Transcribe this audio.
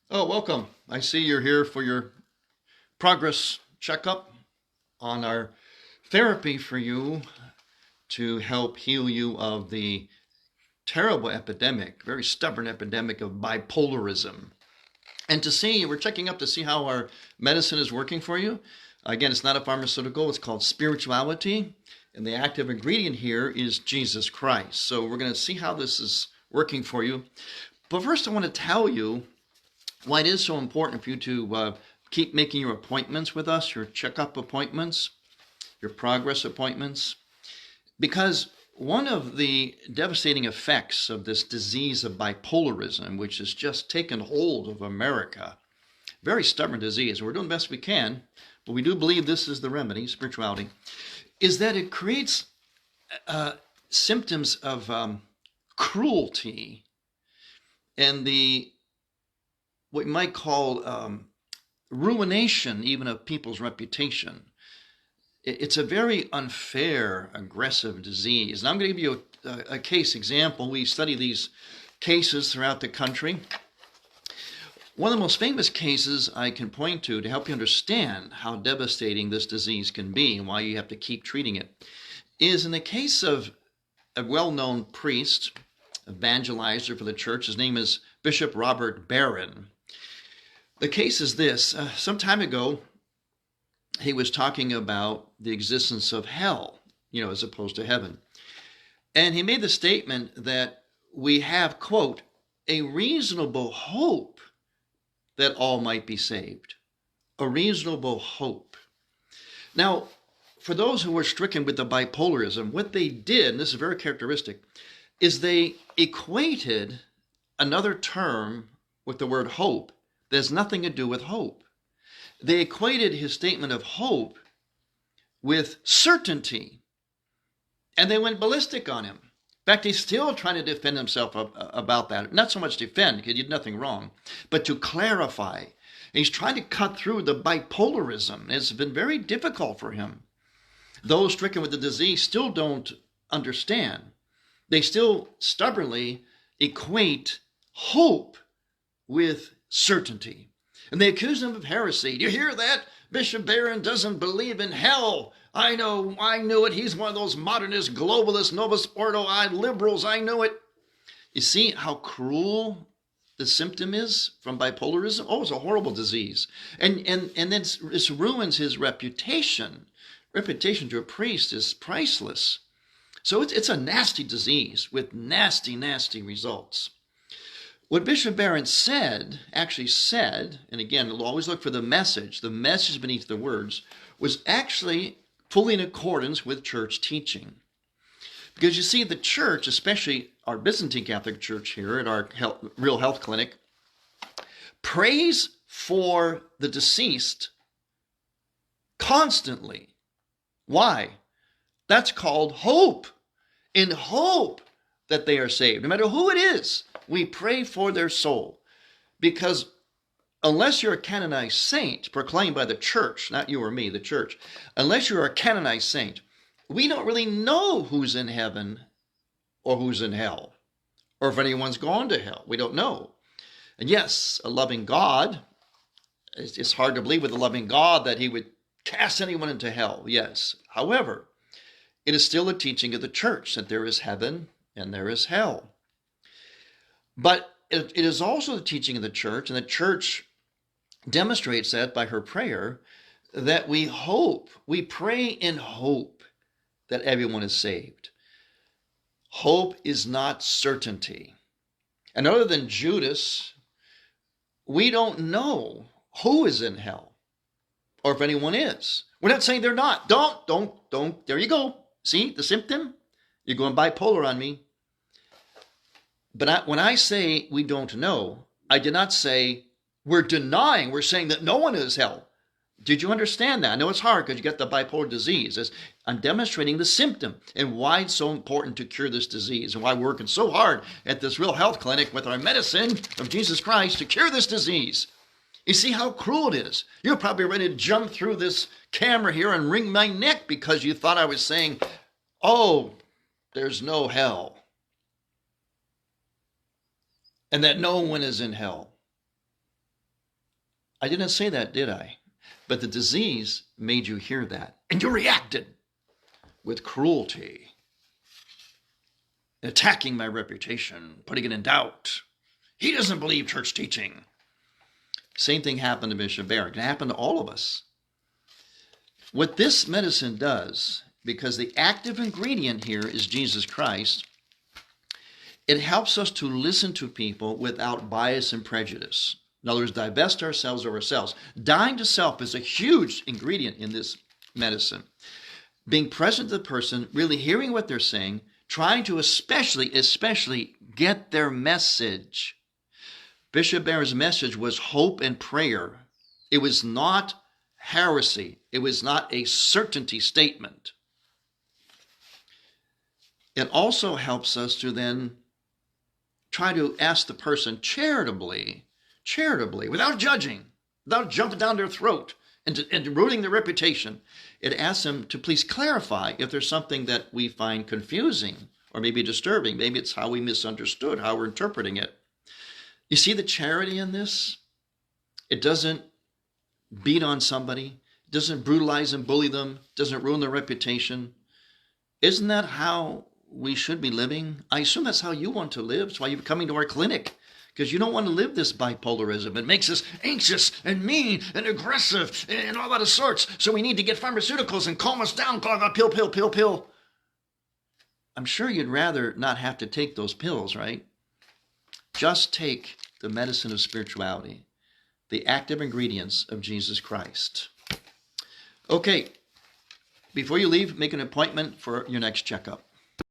Oh, welcome. I see you're here for your progress checkup on our therapy for you to help heal you of the terrible epidemic, very stubborn epidemic of bipolarism. And we're checking up to see how our medicine is working for you. Again, it's not a pharmaceutical, it's called spirituality. And the active ingredient here is Jesus Christ. So we're going to see how this is working for you. But first, I want to tell you why it is so important for you to keep making your appointments with us, your checkup appointments, your progress appointments. Because one of the devastating effects of this disease of bipolarism, which has just taken hold of America, very stubborn disease, we're doing the best we can, but we do believe this is the remedy, spirituality, is that it creates symptoms of cruelty and what you might call ruination even of people's reputation. It's a very unfair, aggressive disease. And I'm going to give you a case example. We study these cases throughout the country. One of the most famous cases I can point to help you understand how devastating this disease can be and why you have to keep treating it is in the case of a well-known priest, evangelizer for the church. His name is Bishop Robert Barron. The case is this. Some time ago, he was talking about the existence of hell, as opposed to heaven. And he made the statement that we have, quote, a reasonable hope that all might be saved. A reasonable hope. Now, for those who were stricken with the bipolarism, what they did, and this is very characteristic, is they equated another term with the word hope that has nothing to do with hope. They equated his statement of hope with certainty, and they went ballistic on him. In fact, he's still trying to defend himself about that. Not so much defend, because he did nothing wrong, but to clarify. He's trying to cut through the bipolarism. It's been very difficult for him. Those stricken with the disease still don't understand. They still stubbornly equate hope with certainty. And they accuse him of heresy. Do you hear that? Bishop Barron doesn't believe in hell. I knew it. He's one of those modernist, globalist, Novus Ordo liberals. I know it. You see how cruel the symptom is from bipolarism? Oh, it's a horrible disease. And then this ruins his reputation. Reputation to a priest is priceless. So it's a nasty disease with nasty, nasty results. What Bishop Barron actually said, and again, we'll always look for the message beneath the words, was actually fully in accordance with church teaching. Because you see, the church, especially our Byzantine Catholic Church here at our Real Health Clinic, prays for the deceased constantly. Why? That's called hope. In hope that they are saved, no matter who it is. We pray for their soul, because unless you're a canonized saint proclaimed by the church, not you or me, the church, unless you're a canonized saint, we don't really know who's in heaven or who's in hell, or if anyone's gone to hell. We don't know. And yes, a loving God, it's hard to believe with a loving God that he would cast anyone into hell. Yes. However, it is still a teaching of the church that there is heaven and there is hell. But it is also the teaching of the church, and the church demonstrates that by her prayer, that we pray in hope that everyone is saved. Hope is not certainty. And other than Judas, we don't know who is in hell or if anyone is. We're not saying they're not. Don't. There you go. See the symptom? You're going bipolar on me. But when I say we don't know, I did not say we're denying. We're saying that no one is hell. Did you understand that? I know it's hard because you get the bipolar disease. I'm demonstrating the symptom and why it's so important to cure this disease and why we're working so hard at this Real Health Clinic with our medicine of Jesus Christ to cure this disease. You see how cruel it is. You're probably ready to jump through this camera here and wring my neck because you thought I was saying, oh, there's no hell. And that no one is in hell. I didn't say that, did I? But the disease made you hear that. And you reacted with cruelty, attacking my reputation, putting it in doubt. He doesn't believe church teaching. Same thing happened to Bishop Barron. It can happen to all of us. What this medicine does, because the active ingredient here is Jesus Christ, it helps us to listen to people without bias and prejudice. In other words, divest ourselves of ourselves. Dying to self is a huge ingredient in this medicine. Being present to the person, really hearing what they're saying, trying to especially get their message. Bishop Barron's message was hope and prayer. It was not heresy. It was not a certainty statement. It also helps us to then try to ask the person charitably, without judging, without jumping down their throat and ruining their reputation. It asks them to please clarify if there's something that we find confusing or maybe disturbing. Maybe it's how we misunderstood, how we're interpreting it. You see the charity in this? It doesn't beat on somebody, it doesn't brutalize and bully them, it doesn't ruin their reputation. Isn't that how we should be living? I assume that's how you want to live. That's why you're coming to our clinic, because you don't want to live this bipolarism. It makes us anxious and mean and aggressive and all that of sorts. So we need to get pharmaceuticals and calm us down. Pill. I'm sure you'd rather not have to take those pills, right? Just take the medicine of spirituality, the active ingredients of Jesus Christ. Okay, before you leave, make an appointment for your next checkup.